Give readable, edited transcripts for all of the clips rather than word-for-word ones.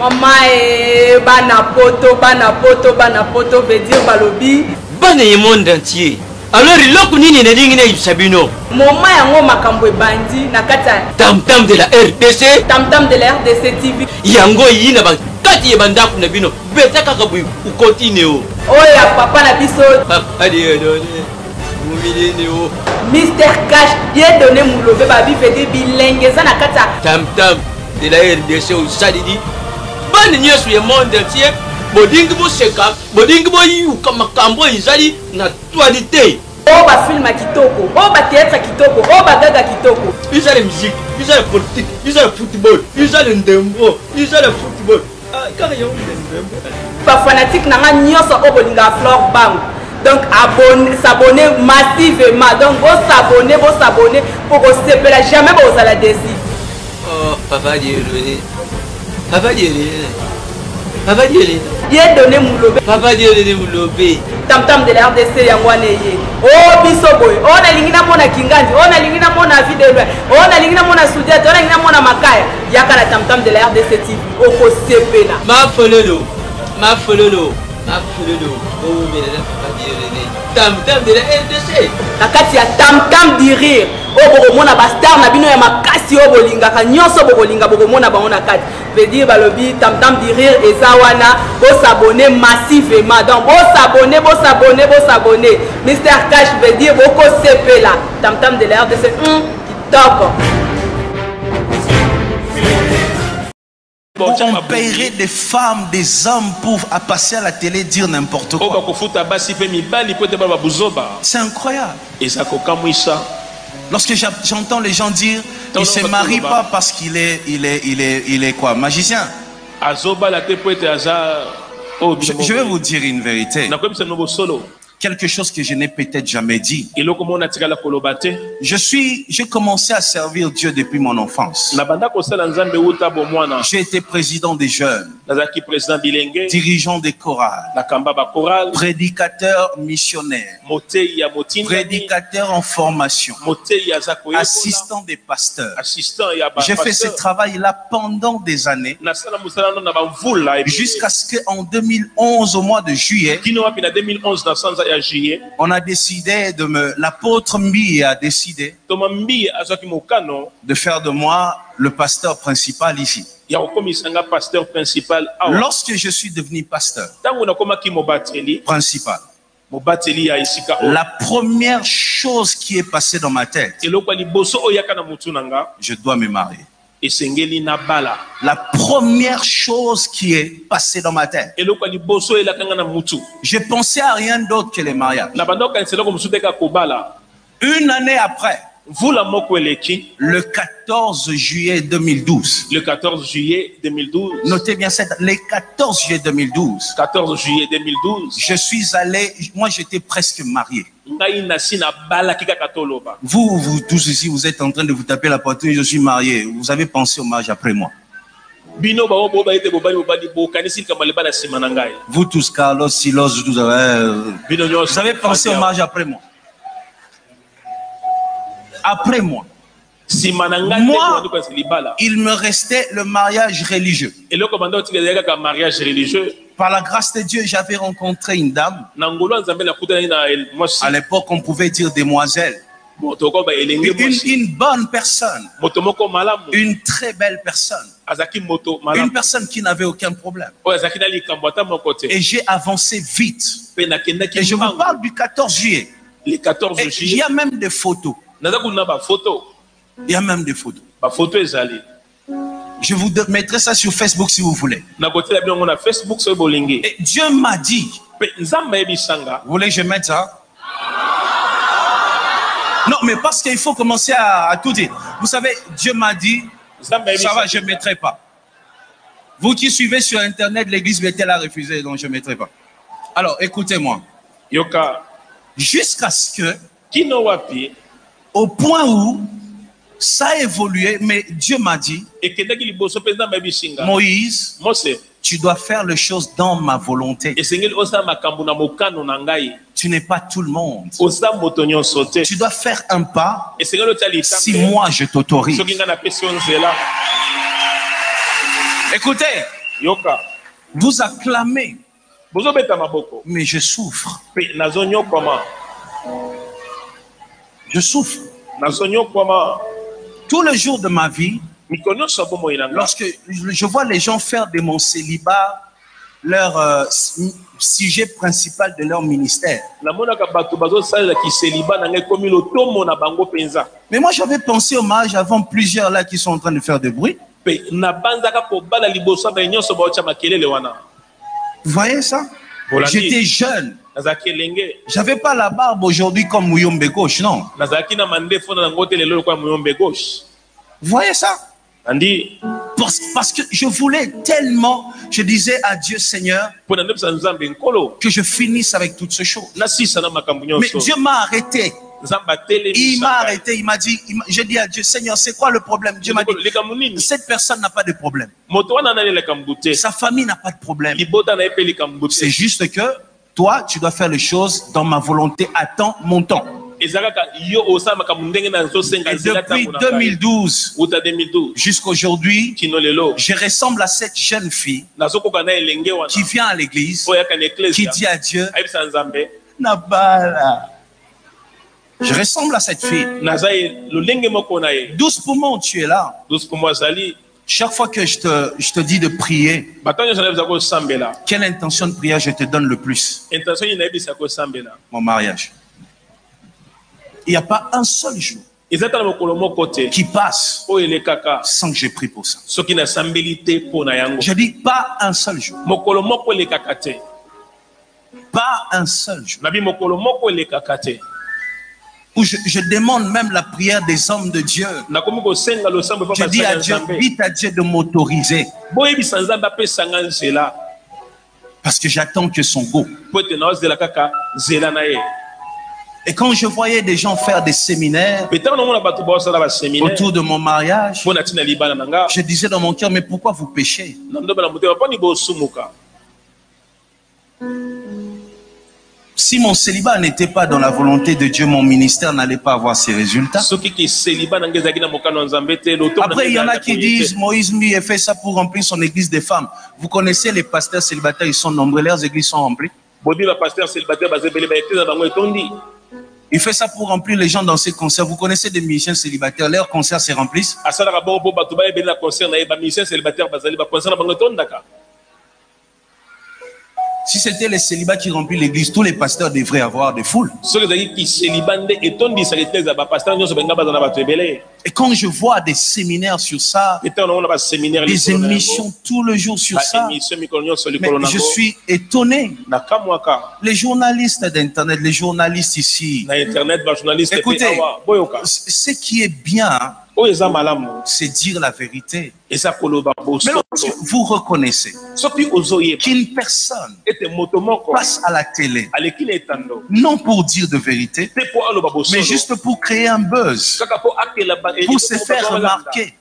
Maman banapoto veut dire balobi. Bana monde entier. Alors il a connu les Sabino. Maman yango makambo bandi na kata. Tam tam de la RDC. Tam tam de la RDC TV. Yango yina ba kati yebanda kuna bino. Beta kaka bu continue. Oh ya papa na biso. Papa de donner. Mumilene. Mr Cash bien donné Moulobe babi fait des bilingues ça na kata. Tam tam de la RDC au Sadidi. Bana nyesu ye monde entier. Bodingi bo seka, bodingi bo yu kama kambo izali na actualité. Oh ba film kitoko, oh ba théâtre kitoko, oh ba gaga kitoko. Izali musique, izali politique, izali football, izali ndembo, izali football. Ah, kaka yo ndembo. Ba fanatique na nyoso o bolinga Flore Bang. Donc s'abonner massivement. Donc vous s'abonner pour que vous ne jamais vous allez décider. Oh, papa Dieu. Papa Dieu. Papa Dieu. Bien donné Moulobe. Papa Dieu Moulobe. Tam tam de la RDC yangwane ye. Oh bisoboy. Oh na lingina mona Kingandi. Oh na lingina mona Vidéo. Oh na lingina mona Soudia. Oh na lingina mona Makaya. Yaka na tam tam de la RDC TV. Oko sepena. Ma fololo. Oh mais là papa Dieu. Tam tam de la RDC. La kati ya tam tam di rire. Oh boko mona ba star na bino ya makasi o bolinga ka nyonso boko linga boko mona ba ona kati. Veut dire balobi tam tam di rire et zawana bo s'abonner massivement. Donc bo s'abonner. Mr Cash veut dire boko CP là. Tam tam de l'air de ce kitoko. On paierait des femmes, des hommes pour passer à la télé dire n'importe quoi. C'est incroyable. Lorsque j'entends les gens dire il ne se marie pas parce qu'il est quoi, magicien. Je vais vous dire une vérité. Quelque chose que je n'ai peut-être jamais dit. J'ai commencé à servir Dieu depuis mon enfance. J'ai été président des jeunes, dirigeant des chorales, prédicateur missionnaire, prédicateur en formation, assistant des pasteurs. J'ai fait ce travail-là pendant des années, jusqu'à ce qu'en 2011, au mois de juillet, on a décidé l'apôtre Mbi a décidé de faire de moi le pasteur principal ici. Lorsque je suis devenu pasteur principal, la première chose qui est passée dans ma tête, je dois me marier. La première chose qui est passée dans ma tête, je pensais à rien d'autre que les mariages. Une année après, le 14 juillet 2012. Le 14 juillet 2012. Notez bien ça. Le 14 juillet 2012. 14 juillet 2012. Je suis allé, moi j'étais presque marié. Vous tous ici, vous êtes en train de vous taper la poitrine, je suis marié. Vous avez pensé au mariage après moi. Vous tous, Carlos, Silos, vous avez pensé au mariage après moi. Après moi. Moi, il me restait le mariage religieux. Par la grâce de Dieu, j'avais rencontré une dame. À l'époque, on pouvait dire demoiselle. Une bonne personne. Une très belle personne. Une personne qui n'avait aucun problème. Et j'ai avancé vite. Et je vous parle du 14 juillet. Il y a même des photos. Il y a même des photos. Je vous mettrai ça sur Facebook si vous voulez. Et Dieu m'a dit. Vous voulez que je mette ça? Non, mais parce qu'il faut commencer à tout dire. Vous savez, Dieu m'a dit, ça va, je ne mettrai pas. Vous qui suivez sur Internet, l'église Bethel a refusé, donc je ne mettrai pas. Alors, écoutez-moi. Jusqu'à ce que, au point où ça a évolué, mais Dieu m'a dit, Moïse, tu dois faire les choses dans ma volonté. Tu n'es pas tout le monde. Tu dois faire un pas si moi je t'autorise. Écoutez, Yoka. Vous acclamez. Mais je souffre. Je souffre. Tous les jours de ma vie, lorsque je vois les gens faire de mon célibat leur sujet principal de leur ministère. Mais moi j'avais pensé au mariage avant plusieurs là qui sont en train de faire de bruit. Vous voyez ça? J'étais jeune. J'avais pas la barbe aujourd'hui comme Muyombe gauche, non? Vous voyez ça? Parce que je voulais tellement, je disais à Dieu Seigneur, que je finisse avec toutes ces choses. Mais Dieu m'a arrêté. Il m'a arrêté, il m'a dit, j'ai dit à Dieu Seigneur, c'est quoi le problème? Dieu m'a dit, cette personne n'a pas de problème. Sa famille n'a pas de problème. C'est juste que toi, tu dois faire les choses dans ma volonté à temps, mon temps. Et depuis 2012 jusqu'à aujourd'hui, je ressemble à cette jeune fille qui vient à l'église, qui dit à Dieu, Nabala. Je ressemble à cette fille. 12 poumons, tu es là. Chaque fois que je te dis de prier, quelle intention de prière je te donne le plus? Mon mariage. Il n'y a pas un seul jour qui passe sans que j'ai pris pour ça. Je dis pas un seul jour. Pas un seul jour. Où je demande même la prière des hommes de Dieu. Je dis à Dieu, vite à Dieu de m'autoriser. Parce que j'attends que son go. Et quand je voyais des gens faire des séminaires autour de mon mariage, je disais dans mon cœur, mais pourquoi vous péchez? Si mon célibat n'était pas dans la volonté de Dieu, mon ministère n'allait pas avoir ses résultats. Après, il y en a qui disent, Moïse Mbi a fait ça pour remplir son église des femmes. Vous connaissez les pasteurs célibataires, ils sont nombreux, leurs églises sont remplies. Il fait ça pour remplir les gens dans ses concerts. Vous connaissez des musiciens célibataires, leurs concerts se remplissent. Si c'était les célibats qui remplissent l'église, tous les pasteurs devraient avoir des foules. Et quand je vois des séminaires sur ça, des émissions tout le jour sur ça, mais je suis étonné. Les journalistes d'Internet, les journalistes ici, écoutez, ce qui est bien, c'est dire la vérité. Mais lorsque vous reconnaissez qu'une personne passe à la télé, non pour dire de vérité, mais juste pour créer un buzz, pour se faire remarquer,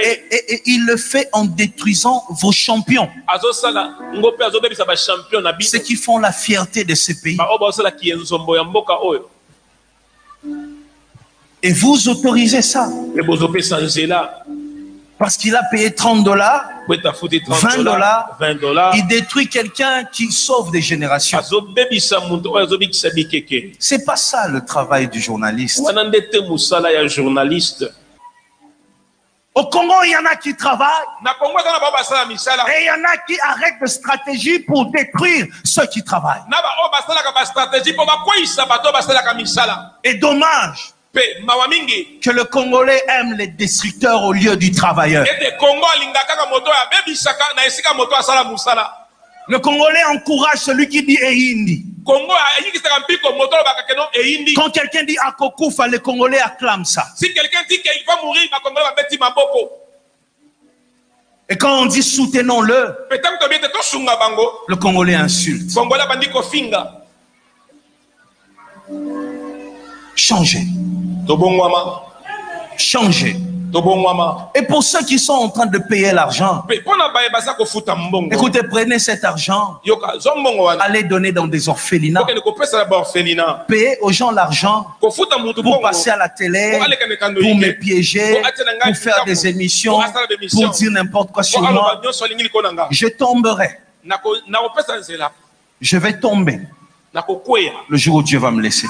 et il le fait en détruisant vos champions, ceux qui font la fierté de ce pays. Et vous autorisez ça parce qu'il a payé $30, $20, il détruit quelqu'un qui sauve des générations. C'est pas ça le travail du journaliste. Au Congo, il y en a qui travaillent et il y en a qui arrêtent de stratégie pour détruire ceux qui travaillent. Et dommage que le Congolais aime les destructeurs au lieu du travailleur. Le Congolais encourage celui qui dit Ehindi. Quand quelqu'un dit Akokoufa, le Congolais acclame ça. Si quelqu'un dit qu'il va mourir, et quand on dit soutenons-le, le Congolais insulte. Changez. Changez. Et pour ceux qui sont en train de payer l'argent, écoutez, prenez cet argent, allez donner dans des orphelinats, payez aux gens l'argent pour passer à la télé, pour me piéger, pour faire des émissions, pour dire n'importe quoi sur moi. Je tomberai. Je vais tomber le jour où Dieu va me laisser.